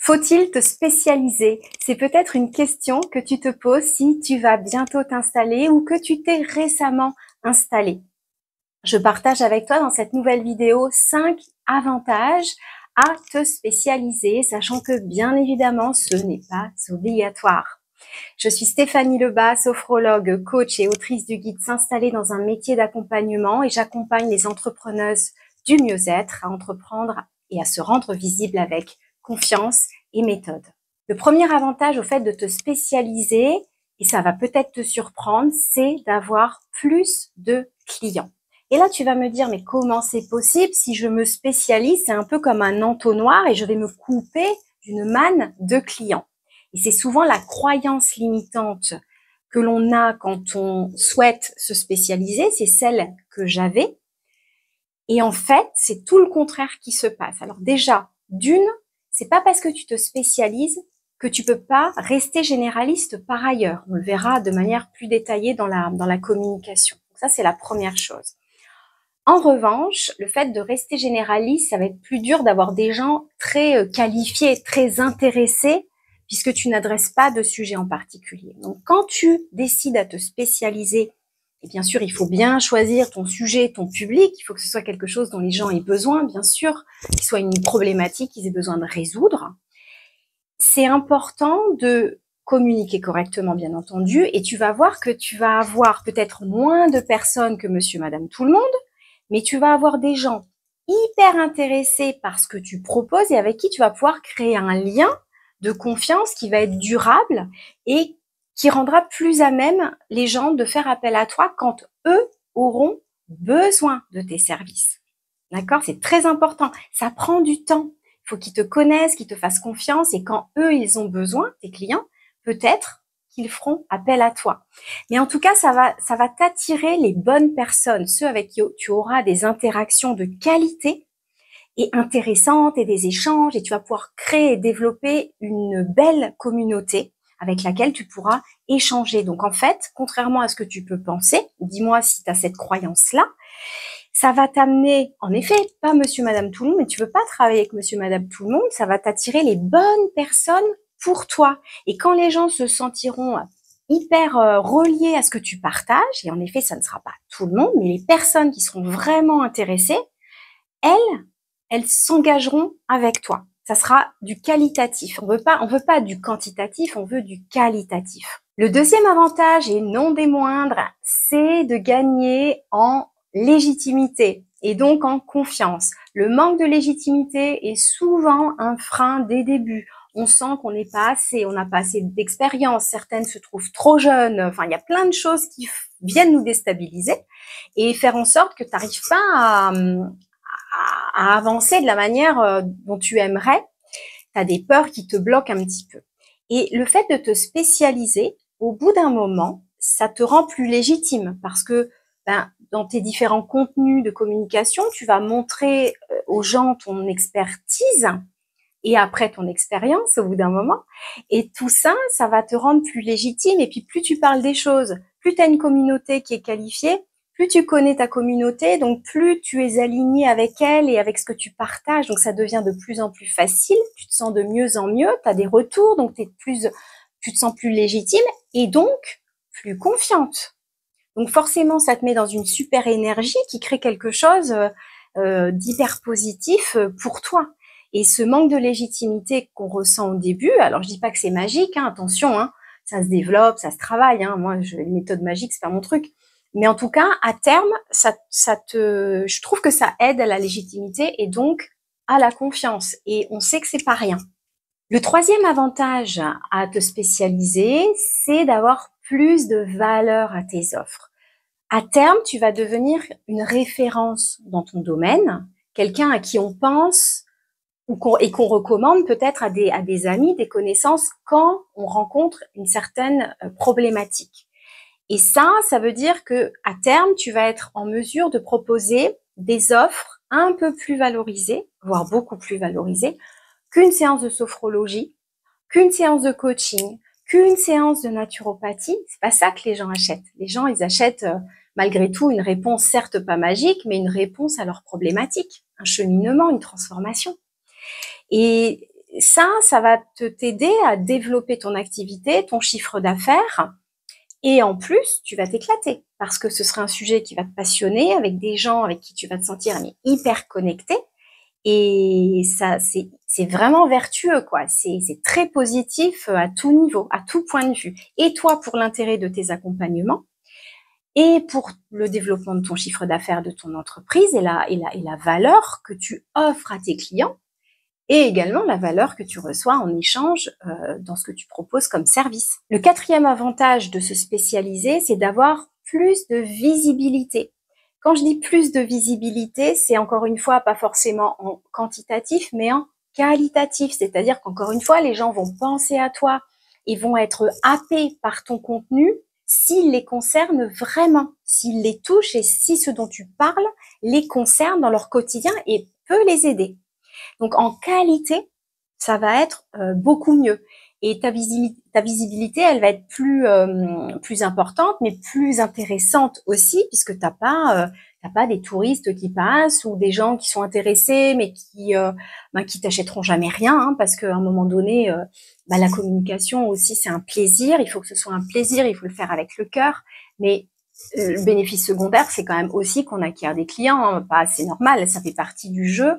Faut-il te spécialiser? C'est peut-être une question que tu te poses si tu vas bientôt t'installer ou que tu t'es récemment installé. Je partage avec toi dans cette nouvelle vidéo 5 avantages à te spécialiser, sachant que bien évidemment, ce n'est pas obligatoire. Je suis Stéphanie Lebas, sophrologue, coach et autrice du guide S'installer dans un métier d'accompagnement et j'accompagne les entrepreneuses du mieux-être à entreprendre et à se rendre visible avec confiance et méthode. Le premier avantage au fait de te spécialiser, et ça va peut-être te surprendre, c'est d'avoir plus de clients. Et là, tu vas me dire, mais comment c'est possible? Si je me spécialise, c'est un peu comme un entonnoir et je vais me couper d'une manne de clients. Et c'est souvent la croyance limitante que l'on a quand on souhaite se spécialiser, c'est celle que j'avais. Et en fait, c'est tout le contraire qui se passe. Alors déjà, d'une, c'est pas parce que tu te spécialises que tu peux pas rester généraliste par ailleurs. On le verra de manière plus détaillée dans la communication. Donc ça, c'est la première chose. En revanche, le fait de rester généraliste, ça va être plus dur d'avoir des gens très qualifiés, très intéressés, puisque tu n'adresses pas de sujet en particulier. Donc, quand tu décides à te spécialiser, et bien sûr, il faut bien choisir ton sujet, ton public, il faut que ce soit quelque chose dont les gens aient besoin, bien sûr, qu'il soit une problématique qu'ils aient besoin de résoudre. C'est important de communiquer correctement, bien entendu, et tu vas voir que tu vas avoir peut-être moins de personnes que monsieur, madame, tout le monde, mais tu vas avoir des gens hyper intéressés par ce que tu proposes et avec qui tu vas pouvoir créer un lien de confiance qui va être durable et qui rendra plus à même les gens de faire appel à toi quand eux auront besoin de tes services. D'accord? C'est très important. Ça prend du temps. Il faut qu'ils te connaissent, qu'ils te fassent confiance et quand eux, ils ont besoin, tes clients, peut-être qu'ils feront appel à toi. Mais en tout cas, ça va t'attirer les bonnes personnes, ceux avec qui tu auras des interactions de qualité et intéressantes et des échanges et tu vas pouvoir créer et développer une belle communauté avec laquelle tu pourras échanger. Donc en fait, contrairement à ce que tu peux penser, dis-moi si tu as cette croyance-là, ça va t'amener, en effet, pas monsieur, madame, tout le monde, mais tu veux pas travailler avec monsieur, madame, tout le monde, ça va t'attirer les bonnes personnes pour toi. Et quand les gens se sentiront hyper reliés à ce que tu partages, et en effet, ça ne sera pas tout le monde, mais les personnes qui seront vraiment intéressées, elles s'engageront avec toi. Ça sera du qualitatif. On veut pas du quantitatif, on veut du qualitatif. Le deuxième avantage, et non des moindres, c'est de gagner en légitimité et donc en confiance. Le manque de légitimité est souvent un frein dès débuts. On sent qu'on n'est pas assez, on n'a pas assez d'expérience, certaines se trouvent trop jeunes, enfin il y a plein de choses qui viennent nous déstabiliser et faire en sorte que tu n'arrives pas à avancer de la manière dont tu aimerais. Tu as des peurs qui te bloquent un petit peu. Et le fait de te spécialiser, au bout d'un moment, ça te rend plus légitime parce que dans tes différents contenus de communication, tu vas montrer aux gens ton expertise et après ton expérience au bout d'un moment. Et tout ça, ça va te rendre plus légitime. Et puis plus tu parles des choses, plus tu as une communauté qui est qualifiée, plus tu connais ta communauté, donc plus tu es aligné avec elle et avec ce que tu partages. Donc ça devient de plus en plus facile, tu te sens de mieux en mieux, tu as des retours, donc tu te sens plus légitime et donc plus confiante. Donc forcément, ça te met dans une super énergie qui crée quelque chose d'hyper positif pour toi. Et ce manque de légitimité qu'on ressent au début, alors je dis pas que c'est magique, hein, attention, hein, ça se développe, ça se travaille. Hein, moi, les méthodes magiques, c'est pas mon truc. Mais en tout cas, à terme, je trouve que ça aide à la légitimité et donc à la confiance. Et on sait que c'est pas rien. Le troisième avantage à te spécialiser, c'est d'avoir plus de valeur à tes offres. À terme, tu vas devenir une référence dans ton domaine, quelqu'un à qui on pense et qu'on recommande peut-être à des amis, des connaissances quand on rencontre une certaine problématique. Et ça veut dire que à terme, tu vas être en mesure de proposer des offres un peu plus valorisées, voire beaucoup plus valorisées, qu'une séance de sophrologie, qu'une séance de coaching, qu'une séance de naturopathie. C'est pas ça que les gens achètent. Les gens, ils achètent malgré tout une réponse, certes pas magique, mais une réponse à leurs problématiques, un cheminement, une transformation. Et ça va t'aider à développer ton activité, ton chiffre d'affaires. Et en plus, tu vas t'éclater parce que ce sera un sujet qui va te passionner avec des gens avec qui tu vas te sentir hyper connecté. Et ça, c'est vraiment vertueux, quoi. C'est très positif à tout niveau, à tout point de vue. Et toi, pour l'intérêt de tes accompagnements et pour le développement de ton chiffre d'affaires, de ton entreprise et la valeur que tu offres à tes clients et également la valeur que tu reçois en échange dans ce que tu proposes comme service. Le quatrième avantage de se spécialiser, c'est d'avoir plus de visibilité. Quand je dis plus de visibilité, c'est encore une fois pas forcément en quantitatif, mais en qualitatif. C'est-à-dire qu'encore une fois, les gens vont penser à toi et vont être happés par ton contenu s'il les concerne vraiment, s'il les touche et si ce dont tu parles les concerne dans leur quotidien et peut les aider. Donc en qualité, ça va être beaucoup mieux. Et ta visibilité, elle va être plus importante, mais plus intéressante aussi, puisque t'as pas des touristes qui passent ou des gens qui sont intéressés, mais qui t'achèteront jamais rien, hein, parce qu'à un moment donné, la communication aussi, c'est un plaisir. Il faut que ce soit un plaisir, il faut le faire avec le cœur. Mais le bénéfice secondaire, c'est quand même aussi qu'on acquiert des clients, hein, c'est normal, ça fait partie du jeu.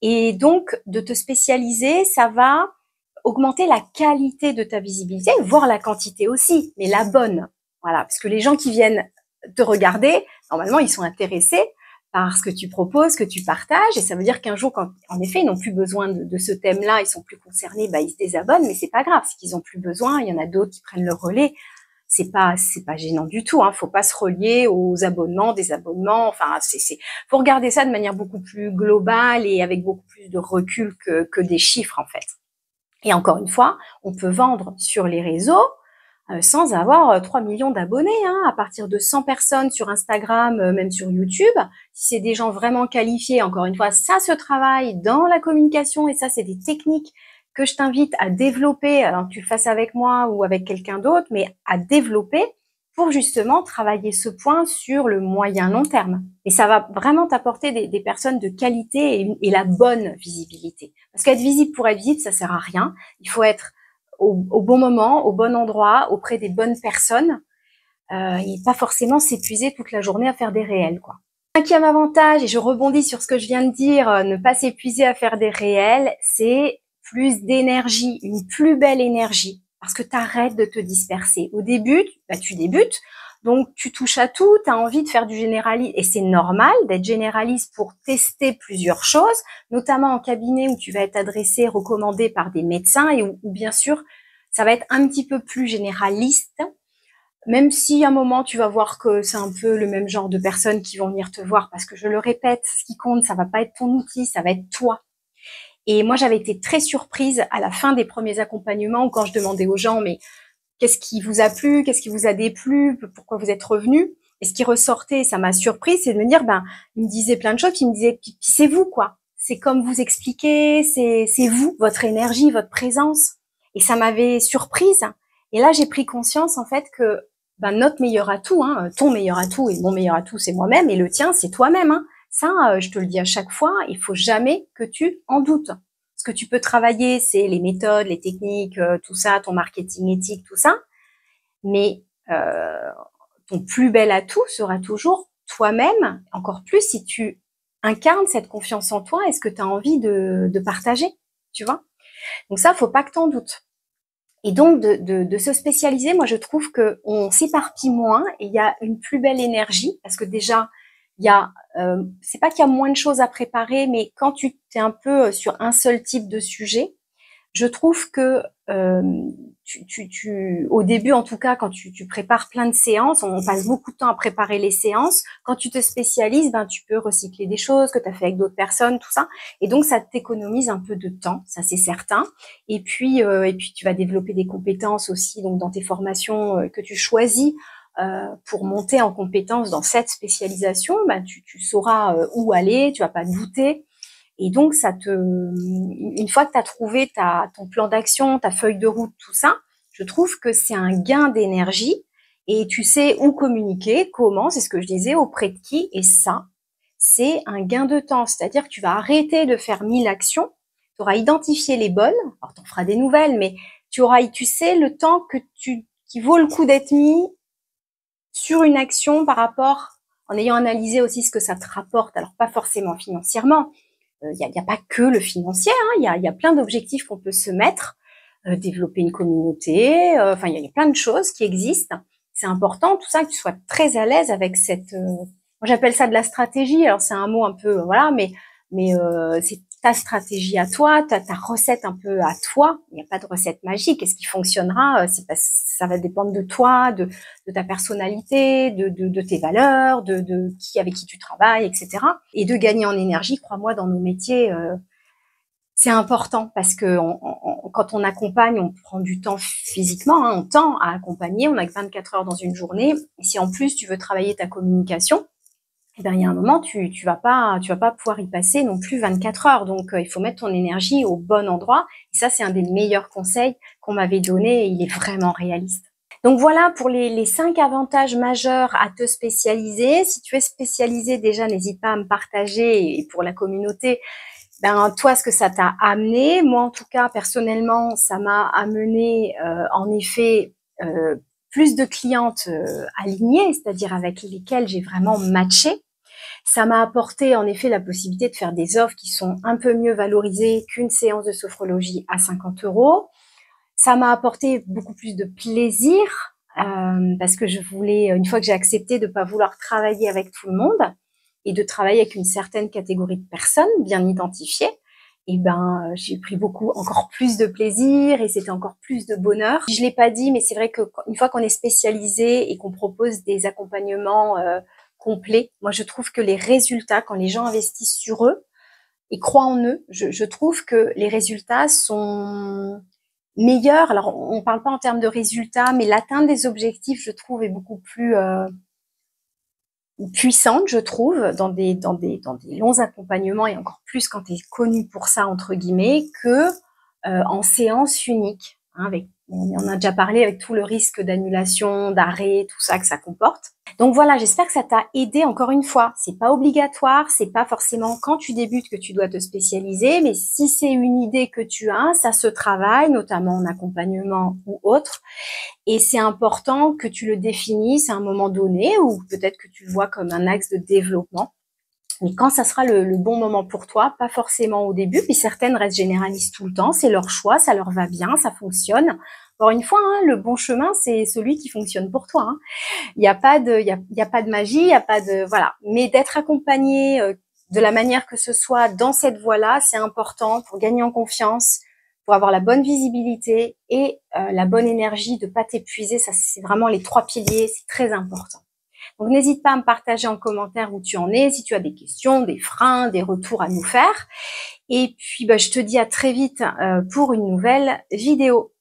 Et donc, de te spécialiser, ça va augmenter la qualité de ta visibilité, voire la quantité aussi, mais la bonne. Voilà, parce que les gens qui viennent te regarder, normalement, ils sont intéressés par ce que tu proposes, que tu partages, et ça veut dire qu'un jour, quand, en effet, ils n'ont plus besoin de ce thème-là, ils sont plus concernés, ils se désabonnent, mais c'est pas grave, c'est qu'ils ont plus besoin, il y en a d'autres qui prennent le relais. C'est pas gênant du tout, hein. Faut pas se relier aux abonnements, désabonnements. Enfin, faut regarder ça de manière beaucoup plus globale et avec beaucoup plus de recul que des chiffres, en fait. Et encore une fois, on peut vendre sur les réseaux sans avoir 3 millions d'abonnés, hein, à partir de 100 personnes sur Instagram, même sur YouTube. Si c'est des gens vraiment qualifiés, encore une fois, ça se travaille dans la communication et ça, c'est des techniques que je t'invite à développer, alors que tu le fasses avec moi ou avec quelqu'un d'autre, mais à développer pour justement travailler ce point sur le moyen long terme. Et ça va vraiment t'apporter des personnes de qualité et la bonne visibilité. Parce qu'être visible pour être visible, ça sert à rien. Il faut être au bon moment, au bon endroit, auprès des bonnes personnes, et pas forcément s'épuiser toute la journée à faire des réels, quoi. Cinquième avantage, et je rebondis sur ce que je viens de dire, ne pas s'épuiser à faire des réels, c'est plus d'énergie, une plus belle énergie, parce que tu arrêtes de te disperser. Au début, tu débutes, donc tu touches à tout, tu as envie de faire du généraliste, et c'est normal d'être généraliste pour tester plusieurs choses, notamment en cabinet où tu vas être adressé, recommandé par des médecins, et où bien sûr, ça va être un petit peu plus généraliste, même si à un moment tu vas voir que c'est un peu le même genre de personnes qui vont venir te voir, parce que je le répète, ce qui compte, ça va pas être ton outil, ça va être toi. Et moi, j'avais été très surprise à la fin des premiers accompagnements où quand je demandais aux gens, mais qu'est-ce qui vous a plu, qu'est-ce qui vous a déplu, pourquoi vous êtes revenus? Et ce qui ressortait, ça m'a surprise, c'est de me dire, ils me disaient plein de choses, ils me disaient, puis c'est vous, quoi. C'est comme vous expliquez, c'est vous, votre énergie, votre présence. Et ça m'avait surprise. Et là, j'ai pris conscience, en fait, que notre meilleur atout, hein, ton meilleur atout et mon meilleur atout, c'est moi-même, et le tien, c'est toi-même, hein. Ça, je te le dis à chaque fois, il faut jamais que tu en doutes. Ce que tu peux travailler, c'est les méthodes, les techniques, tout ça, ton marketing éthique, tout ça. Mais ton plus bel atout sera toujours toi-même, encore plus si tu incarnes cette confiance en toi et ce que tu as envie de partager, tu vois. Donc ça, faut pas que tu en doutes. Et donc, de se spécialiser, moi, je trouve que on s'éparpille moins et il y a une plus belle énergie parce que déjà, il y a, c'est pas qu'il y a moins de choses à préparer, mais quand tu es un peu sur un seul type de sujet, je trouve que au début, en tout cas, quand tu prépares plein de séances, on passe beaucoup de temps à préparer les séances. Quand tu te spécialises, tu peux recycler des choses que tu as fait avec d'autres personnes, tout ça. Et donc, ça t'économise un peu de temps, ça c'est certain. Et puis, tu vas développer des compétences aussi, donc dans tes formations que tu choisis. Pour monter en compétences dans cette spécialisation, tu sauras où aller, tu vas pas douter. Et donc, une fois que tu as trouvé ton plan d'action, ta feuille de route, tout ça, je trouve que c'est un gain d'énergie et tu sais où communiquer, comment, c'est ce que je disais, auprès de qui. Et ça, c'est un gain de temps. C'est-à-dire que tu vas arrêter de faire 1000 actions. tu auras identifié les bonnes, alors tu en feras des nouvelles, mais tu sais le temps qui vaut le coup d'être mis sur une action par rapport, en ayant analysé aussi ce que ça te rapporte, alors pas forcément financièrement, il n'y a pas que le financier, il y a plein d'objectifs qu'on peut se mettre, développer une communauté, enfin il y a plein de choses qui existent. C'est important tout ça que tu sois très à l'aise avec cette, moi j'appelle ça de la stratégie. Alors c'est un mot un peu voilà, mais c'est ta stratégie à toi, ta recette un peu à toi. Il n'y a pas de recette magique. Et ce qui fonctionnera, ça va dépendre de toi, de ta personnalité, de tes valeurs, de qui avec qui tu travailles, etc. Et de gagner en énergie. Crois-moi, dans nos métiers, c'est important parce que quand on accompagne, on prend du temps physiquement, on tend à accompagner. On n'a que 24 heures dans une journée. Et si en plus tu veux travailler ta communication, eh bien, il y a un moment, tu vas pas pouvoir y passer non plus 24 heures. Donc, il faut mettre ton énergie au bon endroit. Et ça, c'est un des meilleurs conseils qu'on m'avait donné et il est vraiment réaliste. Donc voilà pour les 5 avantages majeurs à te spécialiser. Si tu es spécialisé déjà, n'hésite pas à me partager et pour la communauté, ben toi, ce que ça t'a amené. Moi, en tout cas, personnellement, ça m'a amené en effet plus de clientes alignées, c'est-à-dire avec lesquelles j'ai vraiment matché. Ça m'a apporté en effet la possibilité de faire des offres qui sont un peu mieux valorisées qu'une séance de sophrologie à 50 €. Ça m'a apporté beaucoup plus de plaisir parce que je voulais, une fois que j'ai accepté de ne pas vouloir travailler avec tout le monde et de travailler avec une certaine catégorie de personnes bien identifiées, et ben j'ai pris encore plus de plaisir et c'était encore plus de bonheur. Je l'ai pas dit, mais c'est vrai qu'une fois qu'on est spécialisé et qu'on propose des accompagnements complet. Moi, je trouve que les résultats, quand les gens investissent sur eux et croient en eux, je trouve que les résultats sont meilleurs. Alors, on ne parle pas en termes de résultats, mais l'atteinte des objectifs, je trouve, est beaucoup plus puissante, je trouve, dans des longs accompagnements et encore plus quand tu es connu pour ça, entre guillemets, que en séance unique. On en a déjà parlé avec tout le risque d'annulation, d'arrêt, tout ça que ça comporte. Donc voilà, j'espère que ça t'a aidé. Encore une fois, c'est pas obligatoire, c'est pas forcément quand tu débutes que tu dois te spécialiser, mais si c'est une idée que tu as, ça se travaille, notamment en accompagnement ou autre. Et c'est important que tu le définisses à un moment donné, ou peut-être que tu le vois comme un axe de développement. Mais quand ça sera le bon moment pour toi, pas forcément au début, puis certaines restent généralistes tout le temps, c'est leur choix, ça leur va bien, ça fonctionne. Encore une fois, le bon chemin, c'est celui qui fonctionne pour toi. Il n'y a pas de magie, il n'y a pas de voilà. Mais d'être accompagné de la manière que ce soit dans cette voie-là, c'est important pour gagner en confiance, pour avoir la bonne visibilité et la bonne énergie, de pas t'épuiser. Ça, c'est vraiment les 3 piliers, c'est très important. Donc, n'hésite pas à me partager en commentaire où tu en es, si tu as des questions, des freins, des retours à nous faire. Et puis, je te dis à très vite pour une nouvelle vidéo.